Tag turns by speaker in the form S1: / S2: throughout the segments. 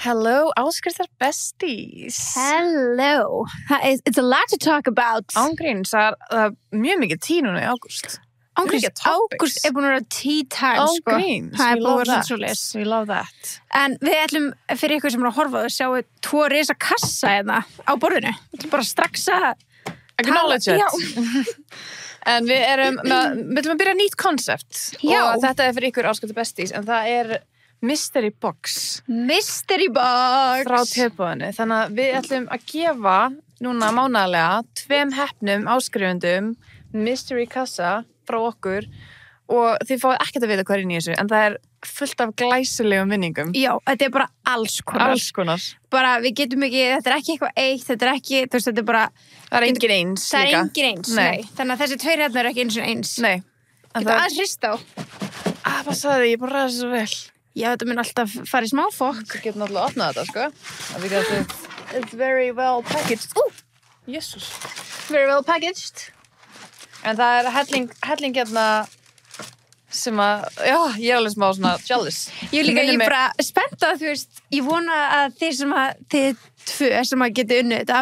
S1: Hello, áskriftar besties.
S2: Hello. It's a lot to talk about.
S1: Ángríns, það er mjög mikið tí núna í ágúst.
S2: Ágúst búin að vera tea time, sko.
S1: Ángríns,
S2: Það
S1: we
S2: búin
S1: love
S2: að vera
S1: that.
S2: svoleiðis.
S1: We love that.
S2: En við ætlum, fyrir ykkur sem er að horfa á það, sjáum við 2 risa kassa hérna á borðinu. Við ætlum bara strax að
S1: Acknowledge it.
S2: Já.
S1: En við ætlum að byrja nýtt koncept.
S2: Já.
S1: Og þetta er fyrir ykkur áskriftar besties, en það er Mystery Box.
S2: Mystery box.
S1: Frá tilboðinu. Þannig að við ætlum að gefa núna mánaðarlega 2 heppnum áskrifendum Mystery Kassa frá okkur og þið fáið ekkert að vita hvað er inn í þessu, en það er fullt af glæsilegum vinningum.
S2: Já, þetta er bara alls konar.
S1: Alls konar.
S2: Bara, við getum ekki, þetta er ekki eitthvað eitt, þetta er ekki, þú veist, þetta er bara...
S1: Það er engin eins
S2: Það er
S1: líka.
S2: engin eins,
S1: Nei.
S2: nei. Þannig að þessi 2 hérna eru ekki eins og eins.
S1: Nei. En
S2: Þetta aðeins hrist á.
S1: Hvað sagði þið? Ég bara ræði svo vel.
S2: Já, þetta mun alltaf fara í smáfokk.
S1: Þú getur náttúrulega opnað þetta, sko. Because it's very well packaged. Jesus.
S2: Very well packaged.
S1: En það er helling hérna sem að, já, ég er alveg smá svona jealous.
S2: Ég er bara spennt að, þú veist, ég vona að þið 2 sem að geti unnið þetta,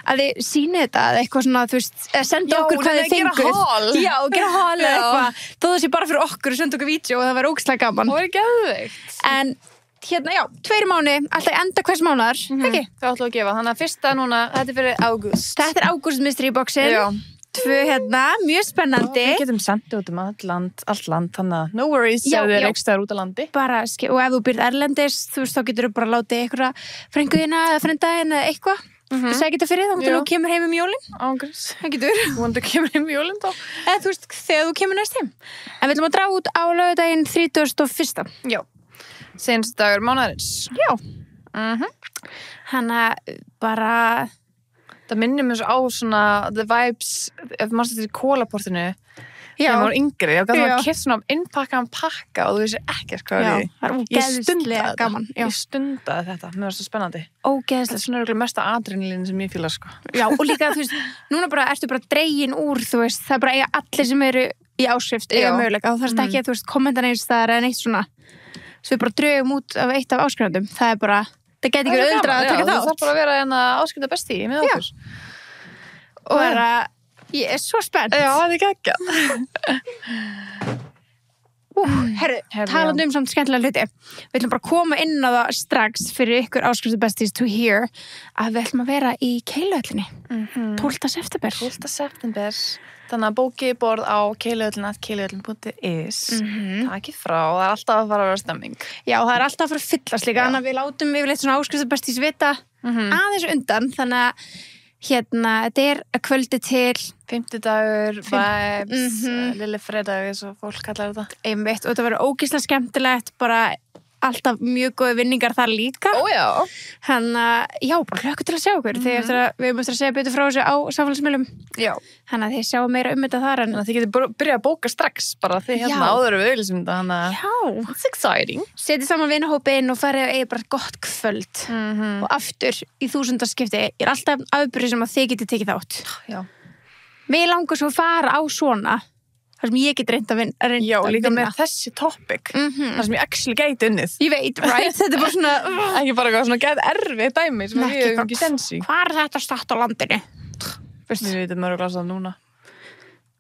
S2: að þið sýni þetta eða eitthvað svona, þú veist, senda okkur hvað þið fenguð.
S1: Gera haul.
S2: Já, gera haul eða eitthvað. Þó það sé bara fyrir okkur og senda okkur vídeo og það væri ógeðslega gaman.
S1: Það er geðveikt.
S2: En hérna, já, 2 mánuði, alltaf enda hvers mánaðar, ekki?
S1: Það ætlum að gefa, þannig að fyrsta núna, þetta er fyrir ágúst.
S2: Þetta er ágúst mystery boxin.
S1: Já.
S2: 2 hérna, mjög spennandi.
S1: Við getum sendið út allt land, þannig að no worries
S2: Já,
S1: ef þið
S2: já.
S1: reikstaðar út á landi.
S2: Bara, og ef þú byrð erlendis, þú veist, þá getur þú bara látið einhverja frænguðina eða frændaðina eða eitthvað. Þú segir þetta fyrir þá, þú kemur heim jólin.
S1: Ángríns.
S2: Það getur.
S1: Vonandi kemur heim jólin þá.
S2: Eða þú veist, þegar þú kemur næst heim. En við ætlum að draga út á laugardaginn 31.
S1: Já. Seinasti dagur mánaðarins.
S2: Já. Hanna bara...
S1: Það minnir mér svo á svona the vibes, ef maður stættir í kólaportinu.
S2: Já.
S1: Ég var yngri, ég gæti
S2: Já.
S1: að keypt svona innpakkaðan pakka og þú veist ekkert hvað
S2: Já,
S1: er í.
S2: það er
S1: Ég
S2: ógeðslega
S1: stundaði þetta.
S2: gaman. Já.
S1: Ég stundaði þetta, mér var svo spennandi. Þetta
S2: Ógeðslega.
S1: er svona örugglega mesta adrenalín sem ég fíla, sko.
S2: Já, og líka, þú veist, núna bara ertu bara dregin úr, þú veist, það er bara eiga allir sem eru í áskrift, eiga
S1: Já.
S2: möguleika og það er ekki að, þú veist, kommenta neins staðar eða neitt svona. Svo við bara drögum út af eitt af áskrifendum. Það er bara, það geti ekki verið öldra að taka
S1: Það
S2: þátt.
S1: þarf bara að vera hérna áskrifta besti með
S2: Já.
S1: okkur.
S2: Og bara, ég er svo spennt.
S1: Já, það er geggjað.
S2: Herru,
S1: Herru,
S2: talandi samt skemmtilega hluti. Við ætlum bara að koma inn á það strax fyrir ykkur áskriftu besties to hear að við ætlum að vera í Keiluhöllinni 12. september.
S1: 12. september. Þannig að bókið borð á keiluhöllin.is. Takið frá, það er alltaf að fara að vera stemming.
S2: Já, það er alltaf að fara að fyllast líka, þannig að við látum yfirleitt svona áskriftu besties vita aðeins undan, þannig að hérna, þetta er að kvöldi til
S1: 50 dagur, vibes, lille fredag eins og fólk kallar þetta.
S2: einmitt og þetta verður ógeðslega skemmtilegt, bara alltaf mjög góði vinningar þar líka.
S1: Já.
S2: Þannig að, já, bara hlökkum til að sjá okkur þegar eftir að við eftir að segja betur frá þessu á samfélagsmiðlum.
S1: Já.
S2: Þannig að þið sjáum meira þetta þar en...
S1: Þannig að þið getur byrjað að bóka strax bara þið hérna
S2: Já.
S1: áður við auðlýsum þetta, þannig að
S2: Já,
S1: it's exciting.
S2: setið saman vinahópinn og farið og eigið bara gott kvöld. Og aftur, í 1000. skipti, er alltaf afbyrði sem að þið getið tekið þátt.
S1: Já.
S2: Mér langar svo að fara á svona, þar sem ég get reynd að vinna.
S1: Já, líka með þessi topic, þar sem ég actually gæti unnið.
S2: Ég veit, right? Þetta er bara svona...
S1: Ekki bara eitthvað svona gæti erfið dæmi sem við hefum ekki sensi.
S2: Hvað er þetta statt á landinu?
S1: Við veitum mörg glasað núna.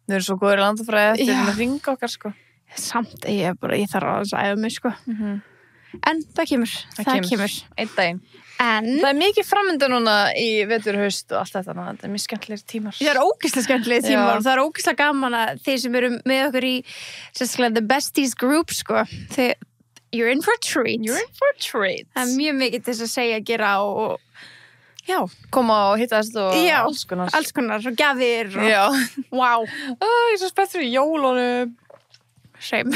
S1: Við erum svo góður í landafræði eftir með ringa okkar, sko.
S2: Samt, ég þarf að æfa mig, sko. En það kemur.
S1: Einn daginn.
S2: En
S1: Það er mikið framönda núna í vetur, haust og allt þetta, þannig að þetta er mjög skemmtilegir tímar.
S2: það er ógeðslega skemmtilega tímar
S1: Já.
S2: og það er ógeðslega gaman að þeir sem eru með okkur í sérstaklega the besties group, sko. You're in for a treat.
S1: You're in for a treat.
S2: Það er mjög mikið til þess að segja, gera og já,
S1: Koma og hittast og
S2: já,
S1: alls konar.
S2: alls konar og gjafir og
S1: Já.
S2: wow,
S1: Ég er svo spennt fyrir jólunum.
S2: shame.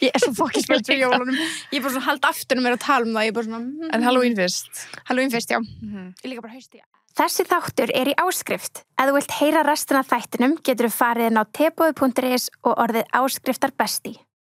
S2: Ég er svo fokkið spennt fyrir jólunum. Ég er bara svona hald aftur mér að tala um það. Ég er bara svona
S1: En Halloween fyrst.
S2: Halloween fyrst, já. Ég líka bara hausti. Þessi þáttur er í áskrift. Ef þú vilt heyra restina af þættinum getur þú farið inn á teboði.is og orðið áskriftar besti.